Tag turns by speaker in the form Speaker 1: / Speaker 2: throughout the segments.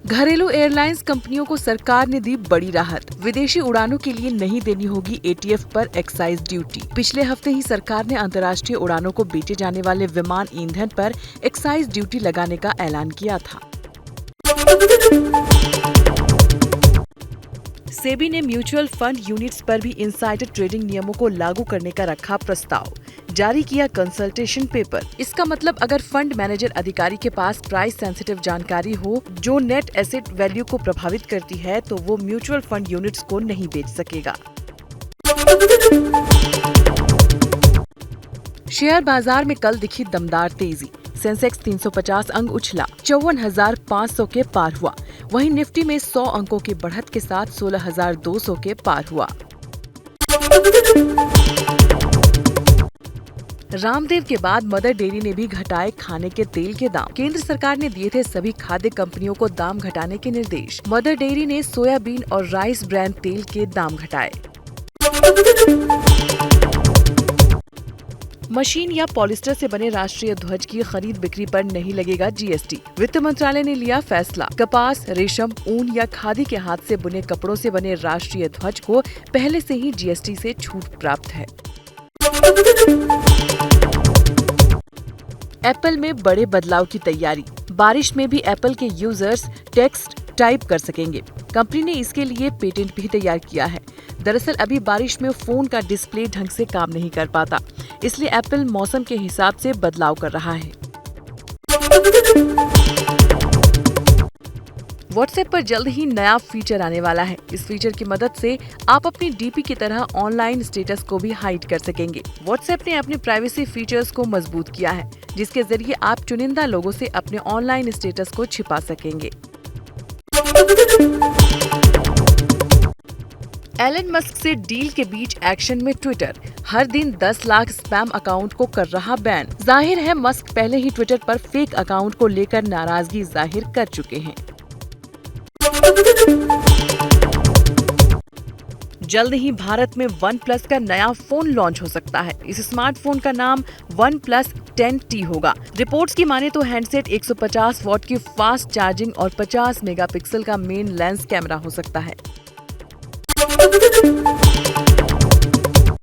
Speaker 1: घरेलू एयरलाइंस कंपनियों को सरकार ने दी बड़ी राहत। विदेशी उड़ानों के लिए नहीं देनी होगी एटीएफ पर एक्साइज ड्यूटी। पिछले हफ्ते ही सरकार ने अंतर्राष्ट्रीय उड़ानों को बेचे जाने वाले विमान ईंधन पर एक्साइज ड्यूटी लगाने का ऐलान किया था। सेबी ने म्यूचुअल फंड यूनिट्स पर भी इनसाइडर ट्रेडिंग नियमों को लागू करने का रखा प्रस्ताव। जारी किया कंसल्टेशन पेपर। इसका मतलब अगर फंड मैनेजर अधिकारी के पास प्राइस सेंसिटिव जानकारी हो जो नेट एसेट वैल्यू को प्रभावित करती है तो वो म्यूचुअल फंड यूनिट्स को नहीं बेच सकेगा। शेयर बाजार में कल दिखी दमदार तेजी। सेंसेक्स 350 अंक उछला, 54,500 के पार हुआ। वहीं निफ्टी में 100 अंकों की बढ़त के साथ 16,200 के पार हुआ। रामदेव के बाद मदर डेयरी ने भी घटाए खाने के तेल के दाम। केंद्र सरकार ने दिए थे सभी खाद्य कंपनियों को दाम घटाने के निर्देश। मदर डेयरी ने सोयाबीन और राइस ब्रांड तेल के दाम घटाए। मशीन या पॉलिस्टर से बने राष्ट्रीय ध्वज की खरीद बिक्री पर नहीं लगेगा जीएसटी। वित्त मंत्रालय ने लिया फैसला। कपास, रेशम, ऊन या खादी के हाथ से बुने कपड़ों से बने राष्ट्रीय ध्वज को पहले से ही जीएसटी से छूट प्राप्त है। एप्पल में बड़े बदलाव की तैयारी। बारिश में भी एप्पल के यूजर्स टेक्स्ट टाइप कर सकेंगे। कंपनी ने इसके लिए पेटेंट भी तैयार किया है। दरअसल अभी बारिश में फोन का डिस्प्ले ढंग से काम नहीं कर पाता, इसलिए एप्पल मौसम के हिसाब से बदलाव कर रहा है। व्हाट्सएप पर जल्द ही नया फीचर आने वाला है। इस फीचर की मदद से आप अपनी डीपी की तरह ऑनलाइन स्टेटस को भी हाइड कर सकेंगे। व्हाट्सएप ने अपने प्राइवेसी फीचर्स को मजबूत किया है, जिसके जरिए आप चुनिंदा लोगों से अपने ऑनलाइन स्टेटस को छिपा सकेंगे। एलन मस्क से डील के बीच एक्शन में ट्विटर। हर दिन 10 लाख स्पैम अकाउंट को कर रहा बैन। जाहिर है मस्क पहले ही ट्विटर पर फेक अकाउंट को लेकर नाराजगी जाहिर कर चुके हैं। जल्द ही भारत में OnePlus का नया फोन लॉन्च हो सकता है। इस स्मार्टफोन का नाम OnePlus 10T होगा। रिपोर्ट्स की माने तो हैंडसेट 150 वॉट की फास्ट चार्जिंग और 50 मेगापिक्सल का मेन लेंस कैमरा हो सकता है।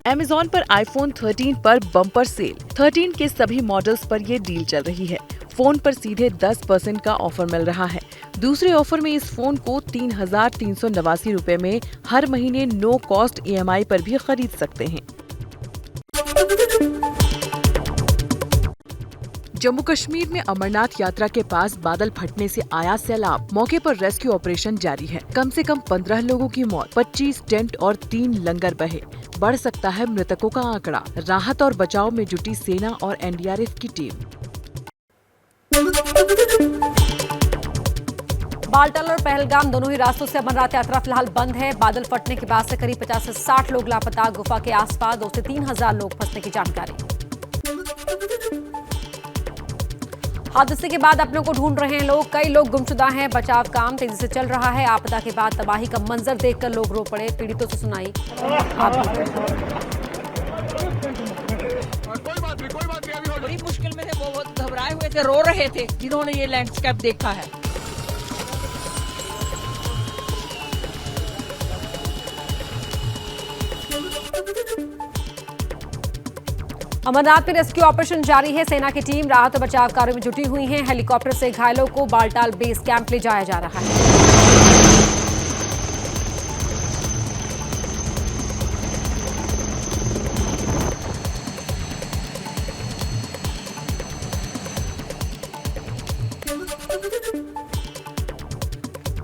Speaker 1: Amazon पर iPhone 13 पर बम्पर सेल। 13 के सभी मॉडल्स पर ये डील चल रही है। फोन पर सीधे 10% का ऑफर मिल रहा है। दूसरे ऑफर में इस फोन को 3,389 रुपए में हर महीने नो कॉस्ट EMI पर भी खरीद सकते हैं। जम्मू कश्मीर में अमरनाथ यात्रा के पास बादल फटने से आया सैलाब। मौके पर रेस्क्यू ऑपरेशन जारी है। कम से कम 15 लोगों की मौत, 25 टेंट और 3 लंगर बहे। बढ़ सकता है मृतकों का आंकड़ा। राहत और बचाव में जुटी सेना और NDRF की टीम।
Speaker 2: बालटाल और पहलगाम दोनों ही रास्तों से अमरनाथ यात्रा फिलहाल बंद है। बादल फटने के बाद से करीब 50 से 60 लोग लापता। गुफा के आसपास 2 से 3 हजार लोग फंसने की जानकारी। हादसे के बाद अपनों को ढूंढ रहे हैं लोग। कई लोग गुमशुदा हैं। बचाव काम तेजी से चल रहा है। आपदा के बाद तबाही का मंजर देखकर लोग रो पड़े। पीड़ितों से सुनाई
Speaker 3: बड़ी मुश्किल में थे, वो बहुत घबराए हुए थे, रो रहे थे जिन्होंने ये लैंडस्केप देखा है।
Speaker 2: अमरनाथ में रेस्क्यू ऑपरेशन जारी है। सेना की टीम राहत और बचाव कार्यों में जुटी हुई है। हेलीकॉप्टर से घायलों को बालटाल बेस कैंप ले जाया जा रहा है।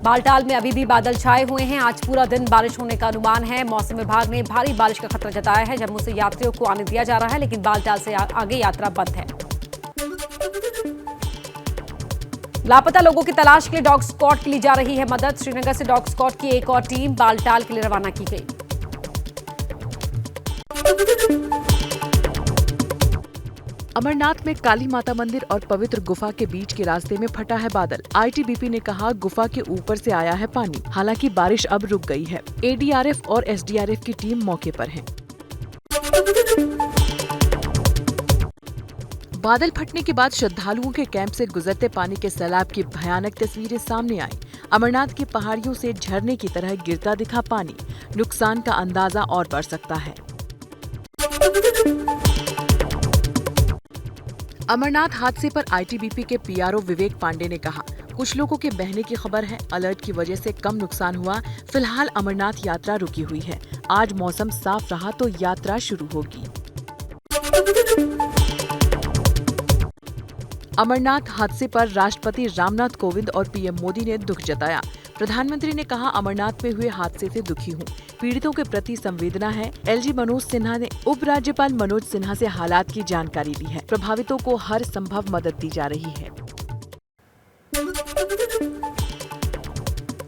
Speaker 2: बालटाल में अभी भी बादल छाए हुए हैं। आज पूरा दिन बारिश होने का अनुमान है। मौसम विभाग ने भारी बारिश का खतरा जताया है। जम्मू से यात्रियों को आने दिया जा रहा है, लेकिन बालटाल से आगे यात्रा बंद है। लापता लोगों की तलाश के लिए डॉग स्क्वाड की ली जा रही है मदद। श्रीनगर से डॉग स्क्वाड की एक और टीम बालटाल के लिए रवाना की गई।
Speaker 1: अमरनाथ में काली माता मंदिर और पवित्र गुफा के बीच के रास्ते में फटा है बादल। ITBP ने कहा गुफा के ऊपर से आया है पानी। हालांकि बारिश अब रुक गई है। ADRF और SDRF की टीम मौके पर है। बादल फटने के बाद श्रद्धालुओं के कैंप से गुजरते पानी के सैलाब की भयानक तस्वीरें सामने आई। अमरनाथ की पहाड़ियों से झरने की तरह गिरता दिखा पानी। नुकसान का अंदाजा और बढ़ सकता है। अमरनाथ हादसे पर आईटीबीपी के पीआरओ विवेक पांडे ने कहा, कुछ लोगों के बहने की खबर है। अलर्ट की वजह से कम नुकसान हुआ। फिलहाल अमरनाथ यात्रा रुकी हुई है। आज मौसम साफ रहा तो यात्रा शुरू होगी। अमरनाथ हादसे पर राष्ट्रपति रामनाथ कोविंद और पीएम मोदी ने दुख जताया। प्रधानमंत्री ने कहा, अमरनाथ में हुए हादसे से दुखी हूँ। पीड़ितों के प्रति संवेदना है। एलजी मनोज सिन्हा ने उपराज्यपाल मनोज सिन्हा से हालात की जानकारी ली है। प्रभावितों को हर संभव मदद दी जा रही है।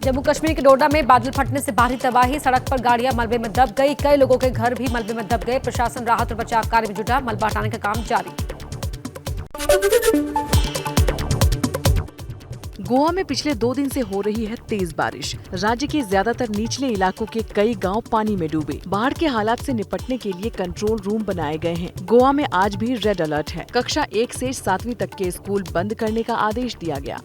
Speaker 2: जम्मू कश्मीर के डोडा में बादल फटने से भारी तबाही। सड़क पर गाड़ियां मलबे में दब गई। कई लोगों के घर भी मलबे में दब गए। प्रशासन राहत और बचाव कार्य में जुटा। मलबा हटाने का काम जारी।
Speaker 1: गोवा में पिछले 2 दिन से हो रही है तेज बारिश। राज्य के ज्यादातर निचले इलाकों के कई गांव पानी में डूबे। बाढ़ के हालात से निपटने के लिए कंट्रोल रूम बनाए गए हैं। गोवा में आज भी रेड अलर्ट है। कक्षा 1 से 7वीं तक के स्कूल बंद करने का आदेश दिया गया।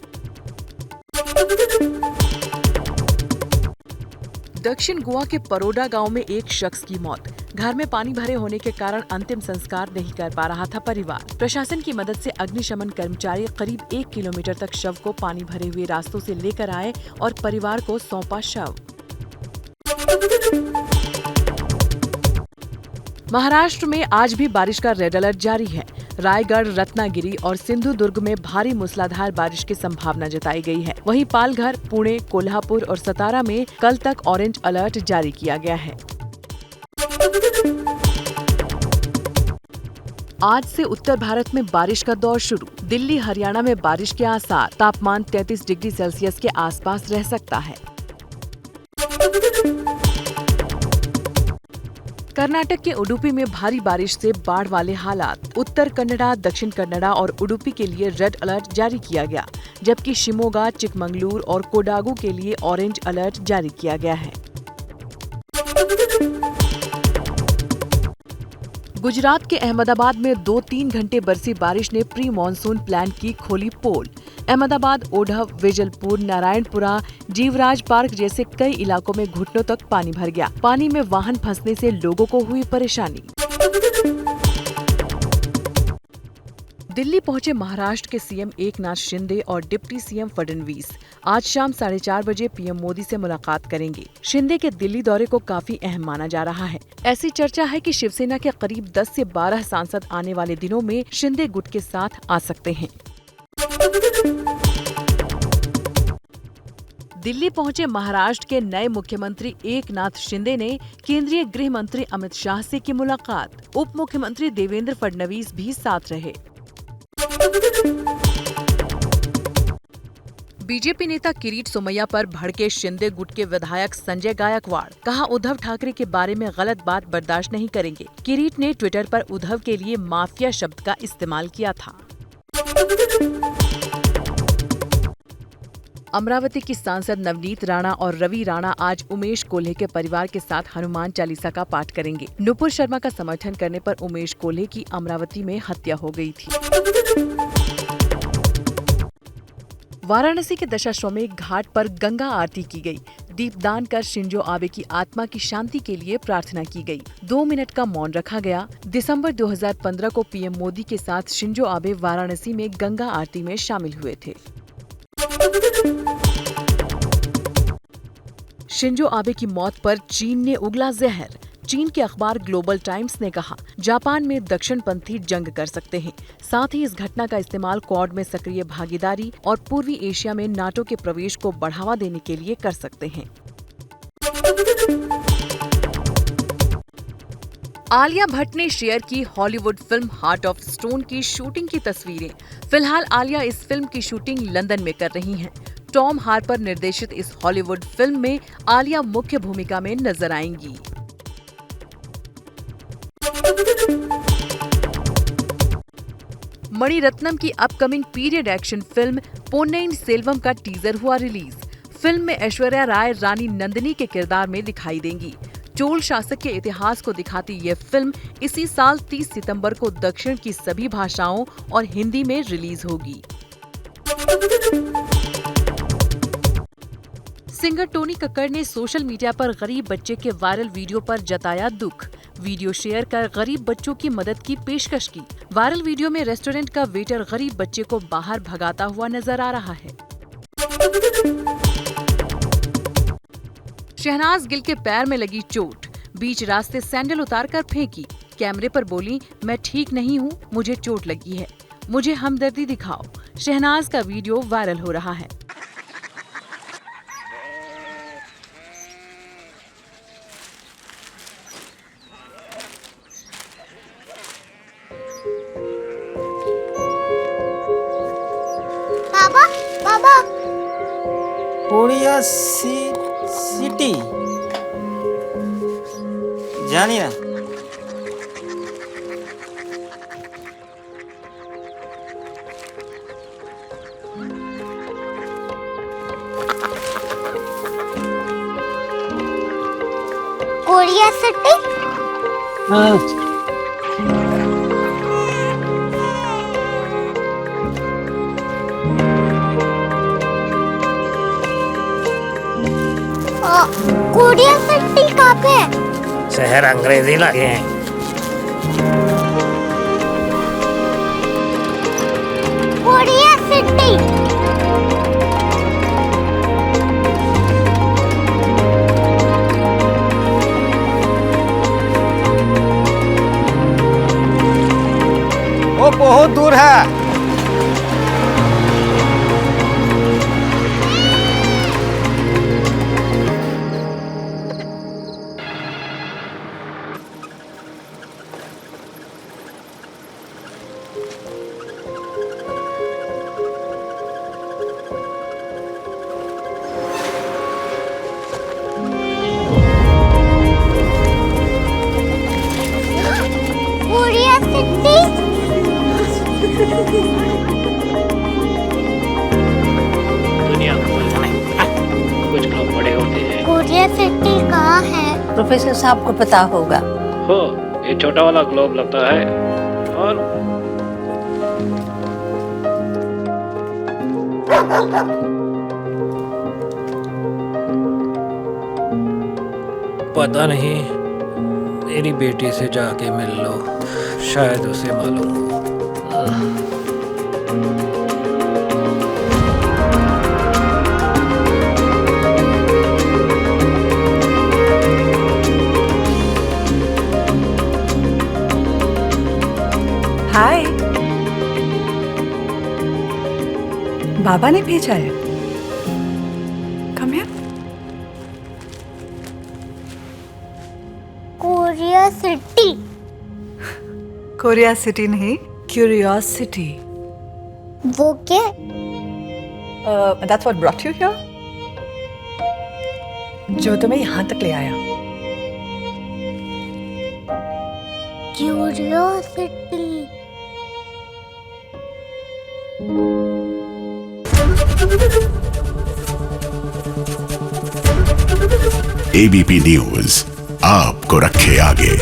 Speaker 1: दक्षिण गोवा के परोडा गांव में एक शख्स की मौत। घर में पानी भरे होने के कारण अंतिम संस्कार नहीं कर पा रहा था परिवार। प्रशासन की मदद से अग्निशमन कर्मचारी करीब 1 किलोमीटर तक शव को पानी भरे हुए रास्तों से लेकर आए और परिवार को सौंपा शव। महाराष्ट्र में आज भी बारिश का रेड अलर्ट जारी है। रायगढ़, रत्नागिरी और सिंधुदुर्ग में भारी मूसलाधार बारिश की संभावना जताई गई है। वहीं पालघर, पुणे, कोल्हापुर और सतारा में कल तक ऑरेंज अलर्ट जारी किया गया है। आज से उत्तर भारत में बारिश का दौर शुरू। दिल्ली, हरियाणा में बारिश के आसार। तापमान 33 डिग्री सेल्सियस के आसपास रह सकता है। कर्नाटक के उडुपी में भारी बारिश से बाढ़ वाले हालात। उत्तर कन्नड़ा, दक्षिण कन्नड़ा और उडुपी के लिए रेड अलर्ट जारी किया गया, जबकि शिमोगा, चिकमंगलूर और कोडागू के लिए ऑरेंज अलर्ट जारी किया गया है। गुजरात के अहमदाबाद में 2-3 घंटे बरसी बारिश ने प्री मानसून प्लान की खोली पोल। अहमदाबाद, ओढ़व, वेजलपुर, नारायणपुरा, जीवराज पार्क जैसे कई इलाकों में घुटनों तक पानी भर गया। पानी में वाहन फंसने से लोगों को हुई परेशानी। दिल्ली पहुंचे महाराष्ट्र के सीएम एकनाथ शिंदे और डिप्टी सीएम फडणवीस। आज शाम 4:30 बजे पीएम मोदी से मुलाकात करेंगे। शिंदे के दिल्ली दौरे को काफी अहम माना जा रहा है। ऐसी चर्चा है कि शिवसेना के करीब 10 से 12 सांसद आने वाले दिनों में शिंदे गुट के साथ आ सकते हैं। दिल्ली पहुंचे महाराष्ट्र के नए मुख्यमंत्री एकनाथ शिंदे ने केंद्रीय गृह मंत्री अमित शाह से की मुलाकात। उप मुख्यमंत्री देवेंद्र फडणवीस भी साथ रहे। बीजेपी नेता किरीट सोमैया पर भड़के शिंदे गुट के विधायक संजय गायकवाड़। कहा, उद्धव ठाकरे के बारे में गलत बात बर्दाश्त नहीं करेंगे। किरीट ने ट्विटर पर उद्धव के लिए माफिया शब्द का इस्तेमाल किया था। अमरावती की सांसद नवनीत राणा और रवि राणा आज उमेश कोल्हे के परिवार के साथ हनुमान चालीसा का पाठ करेंगे। नुपुर शर्मा का समर्थन करने पर उमेश कोल्हे की अमरावती में हत्या हो गई थी। वाराणसी के दशाश्वमेध घाट पर गंगा आरती की गई। दीपदान कर शिंजो आबे की आत्मा की शांति के लिए प्रार्थना की गई। 2 मिनट का मौन रखा गया। दिसंबर 2015 को पीएम मोदी के साथ शिंजो आबे वाराणसी में गंगा आरती में शामिल हुए थे। शिंजो आबे की मौत पर चीन ने उगला जहर। चीन के अखबार ग्लोबल टाइम्स ने कहा, जापान में दक्षिणपंथी जंग कर सकते हैं। साथ ही इस घटना का इस्तेमाल क्वाड में सक्रिय भागीदारी और पूर्वी एशिया में नाटो के प्रवेश को बढ़ावा देने के लिए कर सकते हैं। आलिया भट्ट ने शेयर की Hollywood film heart of stone की शूटिंग की तस्वीरें। फिलहाल आलिया इस फिल्म की शूटिंग लंदन में कर रही हैं। टॉम हार्पर निर्देशित इस हॉलीवुड फिल्म में आलिया मुख्य भूमिका में नजर आएंगी। मणिरत्नम की upcoming period action film Ponniyin Selvam का टीजर हुआ रिलीज। फिल्म में ऐश्वर्या राय रानी नंदिनी के किरदार में दिखाई देंगी। चोल शासक के इतिहास को दिखाती ये फिल्म इसी साल 30 सितंबर को दक्षिण की सभी भाषाओं और हिंदी में रिलीज होगी। सिंगर टोनी कक्कड़ ने सोशल मीडिया पर गरीब बच्चे के वायरल वीडियो पर जताया दुख। वीडियो शेयर कर गरीब बच्चों की मदद की पेशकश की। वायरल वीडियो में रेस्टोरेंट का वेटर गरीब बच्चे को बाहर भगाता हुआ नजर आ रहा है। शहनाज गिल के पैर में लगी चोट, बीच रास्ते सैंडल उतारकर फेंकी। कैमरे पर बोली, मैं ठीक नहीं हूँ, मुझे चोट लगी है, मुझे हमदर्दी दिखाओ। शहनाज का वीडियो वायरल हो रहा है।
Speaker 4: बाबा
Speaker 5: कोरिया सिटी जानी ना।
Speaker 4: Korea city?
Speaker 5: हाँ।
Speaker 4: कोरिया सिटी कहाँ पे है?
Speaker 5: शहर अंग्रेजी लगे हैं।
Speaker 4: Korea city.
Speaker 5: वो बहुत दूर है।
Speaker 4: Korea city.
Speaker 6: दुनिया कुछ लोग बड़े होते हैं।
Speaker 4: कोरिया सिटी कहाँ है?
Speaker 7: प्रोफेसर साहब को पता होगा।
Speaker 6: हो, ये छोटा वाला ग्लोब लगता है और
Speaker 8: पता नहीं, मेरी बेटी से जाके मिल लो, शायद उसे मालूम हो।
Speaker 9: हाय, बाबा ने भेजा है। Come here.
Speaker 4: Korea city.
Speaker 9: Korea city नहीं, क्यूरियोसिटी।
Speaker 4: वो क्या?
Speaker 9: That's what brought you here? जो तुम्हें यहाँ तक ले आया।
Speaker 4: क्यूरियोसिटी।
Speaker 10: ABP न्यूज़ आपको रखे आगे।